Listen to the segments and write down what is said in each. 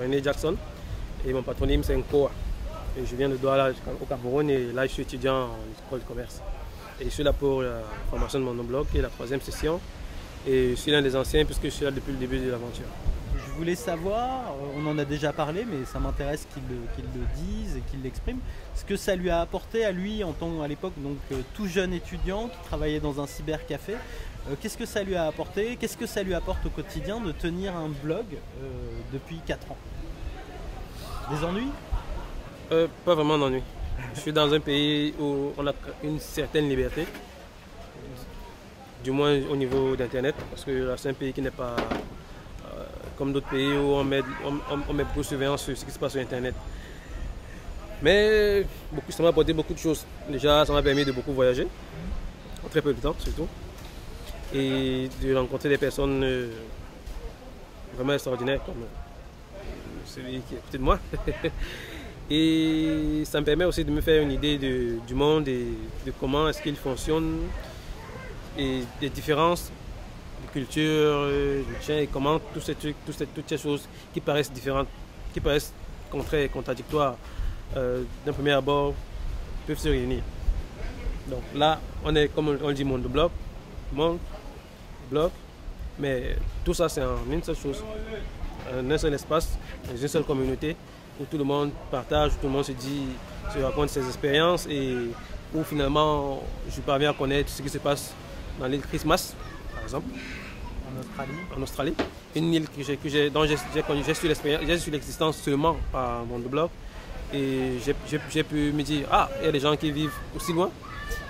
René Jackson et mon patronyme c'est Nkoa. Et je viens de Douala au Cameroun et là je suis étudiant en école de commerce. Et je suis là pour la formation de mon blog qui est la 3e session. Et je suis l'un des anciens puisque je suis là depuis le début de l'aventure. Je voulais savoir, on en a déjà parlé, mais ça m'intéresse qu'il le dise et qu'il l'exprime, ce que ça lui a apporté à lui à l'époque, donc tout jeune étudiant qui travaillait dans un cybercafé. Qu'est-ce que ça lui a apporté? Qu'est-ce que ça lui apporte au quotidien de tenir un blog depuis 4 ans? Des ennuis? Pas vraiment d'ennui. Je suis dans un pays où on a une certaine liberté, du moins au niveau d'Internet, parce que c'est un pays qui n'est pas comme d'autres pays où on met beaucoup de surveillance sur ce qui se passe sur Internet. Mais ça m'a apporté beaucoup de choses. Déjà, ça m'a permis de beaucoup voyager, en très peu de temps surtout, et de rencontrer des personnes vraiment extraordinaires comme celui qui est à côté de moi. Et ça me permet aussi de me faire une idée du monde et de comment est-ce qu'il fonctionne et des différences de culture, et comment tous ces trucs, toutes ces choses qui paraissent différentes, qui paraissent contraires et contradictoires d'un premier abord peuvent se réunir. Donc là, on est, comme on dit, monde blog, mais tout ça c'est en une seule chose, en un seul espace, dans une seule communauté, où tout le monde partage, tout le monde se raconte ses expériences et où finalement je parviens à connaître ce qui se passe dans l'île Christmas, par exemple, en Australie. Une île dont j'ai su l'existence seulement par mon blog et j'ai pu me dire, ah, il y a des gens qui vivent aussi loin,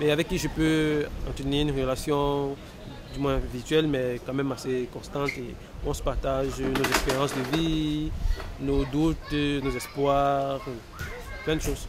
mais avec qui je peux entretenir une relation du moins virtuelle, mais quand même assez constante et on se partage nos expériences de vie, nos doutes, nos espoirs, plein de choses.